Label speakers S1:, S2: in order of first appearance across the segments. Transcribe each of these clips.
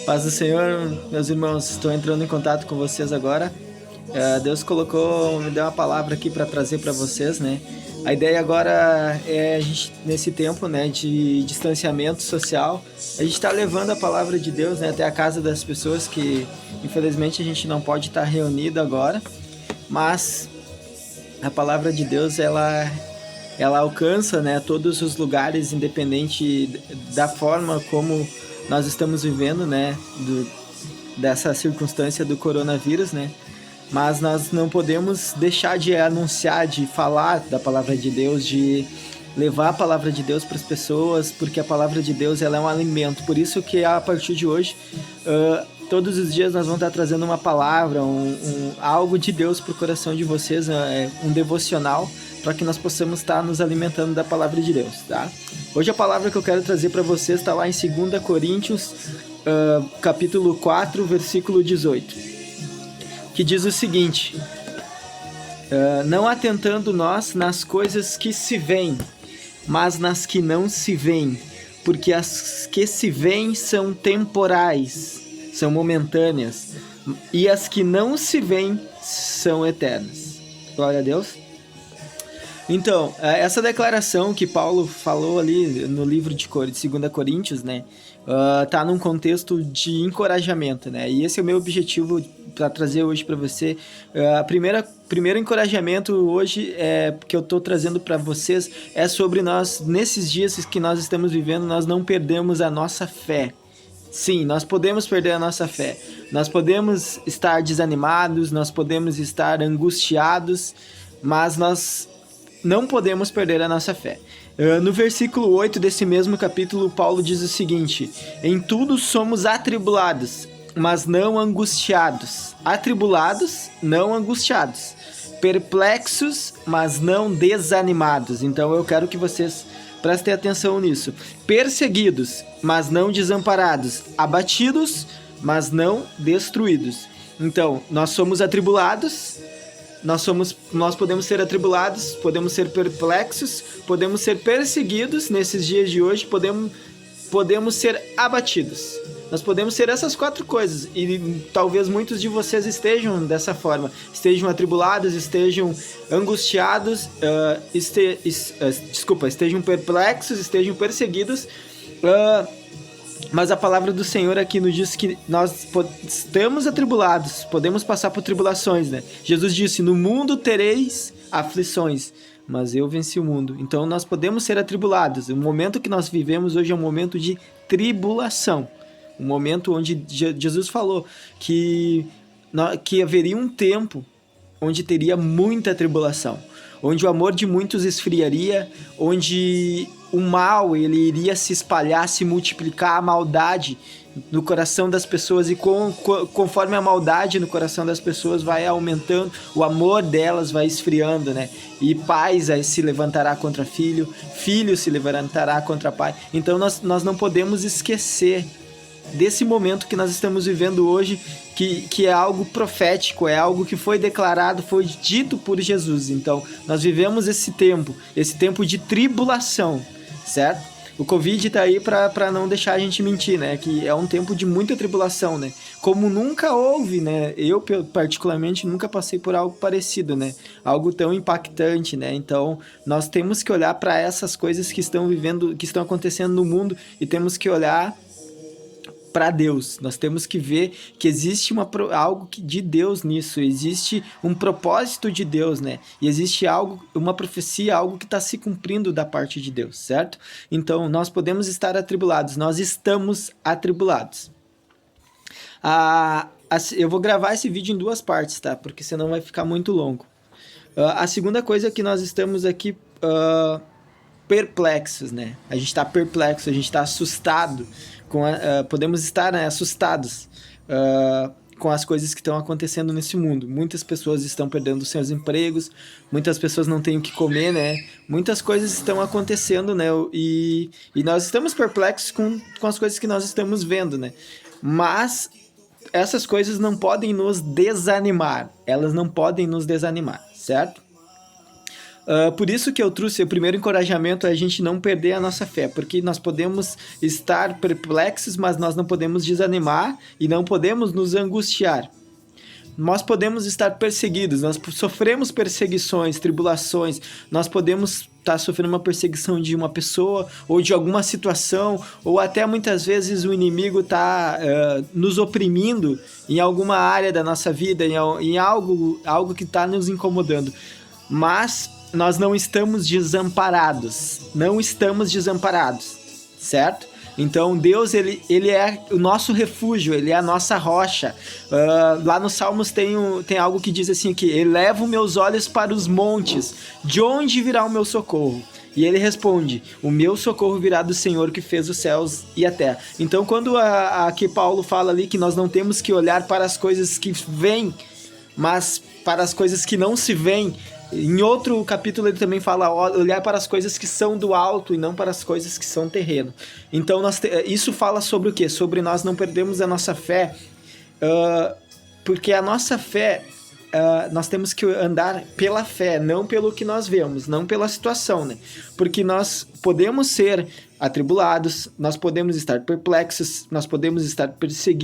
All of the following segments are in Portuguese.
S1: Paz do Senhor, meus irmãos, estou entrando em contato com vocês agora. Deus me deu uma palavra aqui para trazer para vocês, né? A ideia agora é a gente, nesse tempo, né, de distanciamento social, a gente está levando a palavra de Deus, né, até a casa das pessoas que, infelizmente, a gente não pode estar reunido agora, mas a palavra de Deus, ela alcança, né, todos os lugares, independente da forma como nós estamos vivendo, né, dessa circunstância do coronavírus, né, mas nós não podemos deixar de anunciar, de falar da palavra de Deus, de levar a palavra de Deus para as pessoas, porque a palavra de Deus ela é um alimento. Por isso que a partir de hoje, todos os dias nós vamos estar trazendo uma palavra, algo de Deus para o coração de vocês, um devocional, para que nós possamos estar nos alimentando da palavra de Deus, tá? Hoje a palavra que eu quero trazer para vocês está lá em 2 Coríntios, capítulo 4, versículo 18. Que diz o seguinte: não atentando nós nas coisas que se veem, mas nas que não se veem, porque as que se veem são temporais, são momentâneas, e as que não se veem são eternas. Glória a Deus. Então, essa declaração que Paulo falou ali no livro de 2 Coríntios, né, tá num contexto de encorajamento, né, e esse é o meu objetivo para trazer hoje para você. Primeiro encorajamento hoje que eu tô trazendo para vocês é sobre nós, nesses dias que nós estamos vivendo, nós não perdemos a nossa fé. Sim, nós podemos perder a nossa fé, nós podemos estar desanimados, nós podemos estar angustiados, mas nós não podemos perder a nossa fé. No versículo 8 desse mesmo capítulo, Paulo diz o seguinte: em tudo somos atribulados, mas não angustiados. Atribulados, não angustiados. Perplexos, mas não desanimados. Então eu quero que vocês prestem atenção nisso. Perseguidos, mas não desamparados. Abatidos, mas não destruídos. Então, nós somos atribulados. Nós podemos ser atribulados, podemos ser perplexos, podemos ser perseguidos nesses dias de hoje, podemos ser abatidos. Nós podemos ser essas 4 coisas, e talvez muitos de vocês estejam dessa forma, estejam atribulados, estejam angustiados, estejam perplexos, estejam perseguidos, mas a palavra do Senhor aqui nos diz que nós estamos atribulados, podemos passar por tribulações, né? Jesus disse: no mundo tereis aflições, mas eu venci o mundo. Então nós podemos ser atribulados. O momento que nós vivemos hoje é um momento de tribulação. Um momento onde Jesus falou que haveria um tempo onde teria muita tribulação, onde o amor de muitos esfriaria, onde o mal ele iria se espalhar, se multiplicar, a maldade no coração das pessoas, e conforme a maldade no coração das pessoas vai aumentando, o amor delas vai esfriando, né? E pais se levantará contra filho, filho se levantará contra pai. Então nós não podemos esquecer desse momento que nós estamos vivendo hoje, que é algo profético, é algo que foi declarado, foi dito por Jesus. Então, nós vivemos esse tempo de tribulação, certo? O Covid tá aí para não deixar a gente mentir, né? Que é um tempo de muita tribulação, né? Como nunca houve, né? Eu, particularmente, nunca passei por algo parecido, né? Algo tão impactante, né? Então, nós temos que olhar para essas coisas que estão acontecendo no mundo, e temos que olhar para Deus. Nós temos que ver que existe algo de Deus nisso, existe um propósito de Deus, né? E existe uma profecia, algo que está se cumprindo da parte de Deus, certo? Então, nós podemos estar atribulados, nós estamos atribulados. Eu vou gravar esse vídeo em 2 partes, tá? Porque senão vai ficar muito longo. A segunda coisa é que nós estamos aqui perplexos, né? A gente está perplexo, a gente está assustado. Podemos estar, né, assustados com as coisas que estão acontecendo nesse mundo. Muitas pessoas estão perdendo seus empregos, muitas pessoas não têm o que comer, né? Muitas coisas estão acontecendo, né? E nós estamos perplexos com as coisas que nós estamos vendo, né? Mas essas coisas não podem nos desanimar. Elas não podem nos desanimar, certo? Por isso que eu trouxe o primeiro encorajamento, é a gente não perder a nossa fé, porque nós podemos estar perplexos, mas nós não podemos desanimar e não podemos nos angustiar. Nós podemos estar perseguidos, nós sofremos perseguições, tribulações, nós podemos estar sofrendo uma perseguição de uma pessoa ou de alguma situação, ou até muitas vezes o inimigo está nos oprimindo em alguma área da nossa vida, em algo que está nos incomodando. Mas nós não estamos desamparados, certo? Então Deus, ele é o nosso refúgio, ele é a nossa rocha. Lá nos Salmos tem algo que diz assim, que elevo meus olhos para os montes, de onde virá o meu socorro? E ele responde, o meu socorro virá do Senhor que fez os céus e a terra. Então quando aqui Paulo fala ali que nós não temos que olhar para as coisas que vêm, mas para as coisas que não se veem, em outro capítulo ele também fala olhar para as coisas que são do alto e não para as coisas que são terreno. Então isso fala sobre o quê? Sobre nós não perdermos a nossa fé, porque a nossa fé, nós temos que andar pela fé, não pelo que nós vemos, não pela situação, né? Porque nós podemos ser atribulados, nós podemos estar perplexos, nós podemos estar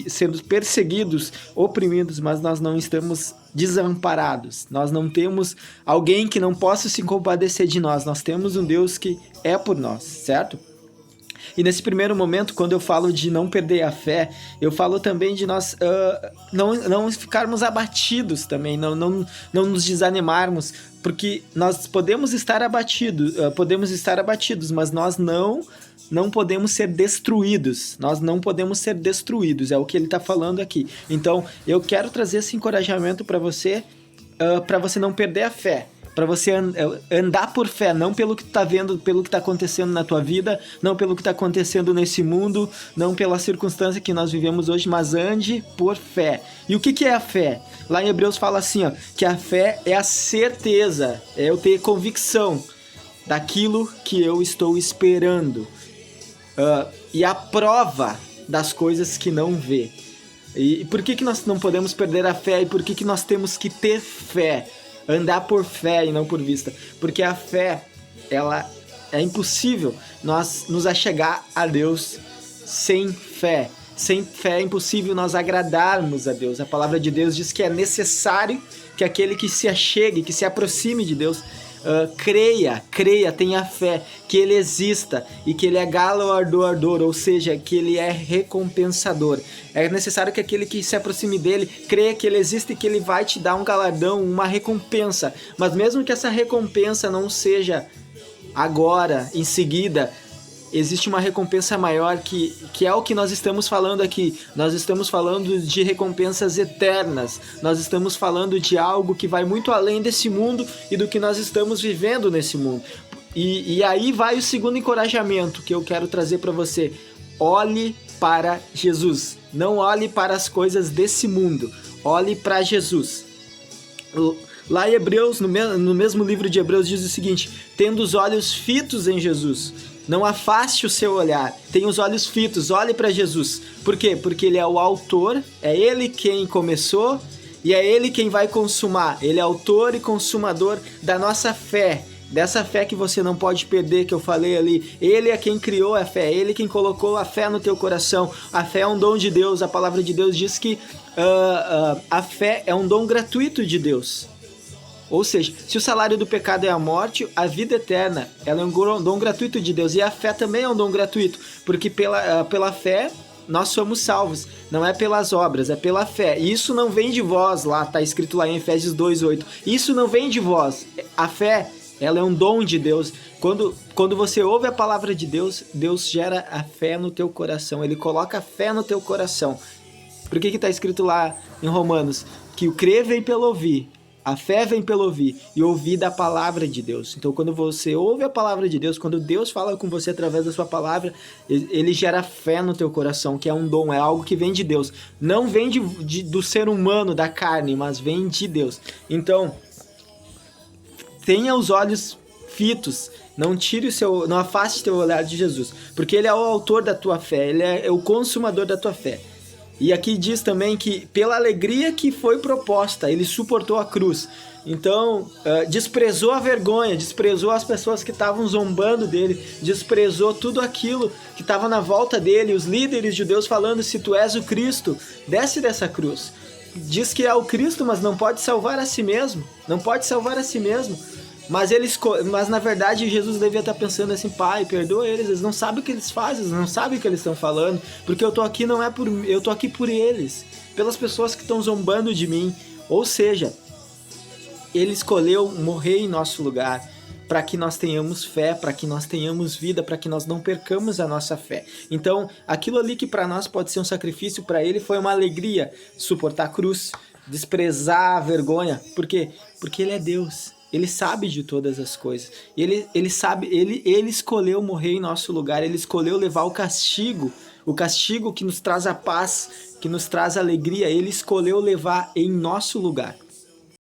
S1: sendo perseguidos, oprimidos, mas nós não estamos desamparados. Nós não temos alguém que não possa se compadecer de nós. Nós temos um Deus que é por nós, certo? E nesse primeiro momento, quando eu falo de não perder a fé, eu falo também de nós não ficarmos abatidos também, não nos desanimarmos, porque nós podemos estar abatidos, mas nós não podemos ser destruídos. Nós não podemos ser destruídos, é o que ele está falando aqui. Então, eu quero trazer esse encorajamento para você não perder a fé. Para você andar por fé, não pelo que tu tá vendo, pelo que tá acontecendo na tua vida, não pelo que tá acontecendo nesse mundo, não pela circunstância que nós vivemos hoje, mas ande por fé. E o que é a fé? Lá em Hebreus fala assim, ó, que a fé é a certeza, é eu ter convicção daquilo que eu estou esperando, e a prova das coisas que não vê. E por que nós não podemos perder a fé e por que nós temos que ter fé? Andar por fé e não por vista, porque a fé, ela é impossível nós nos achegar a Deus sem fé. Sem fé é impossível nós agradarmos a Deus. A palavra de Deus diz que é necessário que aquele que se achegue, que se aproxime de Deus, creia, tenha fé que Ele exista e que Ele é galardoador, ou seja, que Ele é recompensador. É necessário que aquele que se aproxime dele creia que Ele existe e que Ele vai te dar um galardão, uma recompensa. Mas mesmo que essa recompensa não seja agora, em seguida, existe uma recompensa maior que é o que nós estamos falando aqui. Nós estamos falando de recompensas eternas. Nós estamos falando de algo que vai muito além desse mundo e do que nós estamos vivendo nesse mundo. E aí vai o segundo encorajamento que eu quero trazer para você. Olhe para Jesus. Não olhe para as coisas desse mundo. Olhe para Jesus. Lá em Hebreus, no mesmo livro de Hebreus, diz o seguinte: tendo os olhos fitos em Jesus. Não afaste o seu olhar, tenha os olhos fitos, olhe para Jesus. Por quê? Porque Ele é o autor, é Ele quem começou e é Ele quem vai consumar. Ele é autor e consumador da nossa fé, dessa fé que você não pode perder, que eu falei ali. Ele é quem criou a fé, Ele é quem colocou a fé no teu coração. A fé é um dom de Deus, a palavra de Deus diz que a fé é um dom gratuito de Deus. Ou seja, se o salário do pecado é a morte, a vida eterna, ela é um dom gratuito de Deus. E a fé também é um dom gratuito, porque pela fé nós somos salvos. Não é pelas obras, é pela fé. E isso não vem de vós, lá está escrito lá em Efésios 2:8. Isso não vem de vós. A fé, ela é um dom de Deus. Quando você ouve a palavra de Deus, Deus gera a fé no teu coração. Ele coloca a fé no teu coração. Por que está escrito lá em Romanos? Que o crer vem pelo ouvir. A fé vem pelo ouvir e ouvir da palavra de Deus. Então, quando você ouve a palavra de Deus, quando Deus fala com você através da sua palavra, Ele gera fé no teu coração, que é um dom, é algo que vem de Deus. Não vem do ser humano, da carne, mas vem de Deus. Então, tenha os olhos fitos, não afaste teu olhar de Jesus, porque Ele é o autor da tua fé, Ele é o consumador da tua fé. E aqui diz também que pela alegria que foi proposta, ele suportou a cruz. Então, desprezou a vergonha, desprezou as pessoas que estavam zombando dele, desprezou tudo aquilo que estava na volta dele, os líderes judeus falando: se tu és o Cristo, desce dessa cruz. Diz que é o Cristo, mas não pode salvar a si mesmo, não pode salvar a si mesmo. Mas na verdade Jesus devia estar pensando assim: Pai, perdoa eles não sabem o que eles fazem, eles não sabem o que eles estão falando, porque eu tô aqui não é por eu tô aqui por eles, pelas pessoas que estão zombando de mim. Ou seja, ele escolheu morrer em nosso lugar para que nós tenhamos fé, para que nós tenhamos vida, para que nós não percamos a nossa fé. Então, aquilo ali que para nós pode ser um sacrifício, para ele foi uma alegria suportar a cruz, desprezar a vergonha. Por quê? Porque ele é Deus. Ele sabe de todas as coisas. Ele sabe, ele escolheu morrer em nosso lugar, ele escolheu levar o castigo que nos traz a paz, que nos traz a alegria, ele escolheu levar em nosso lugar.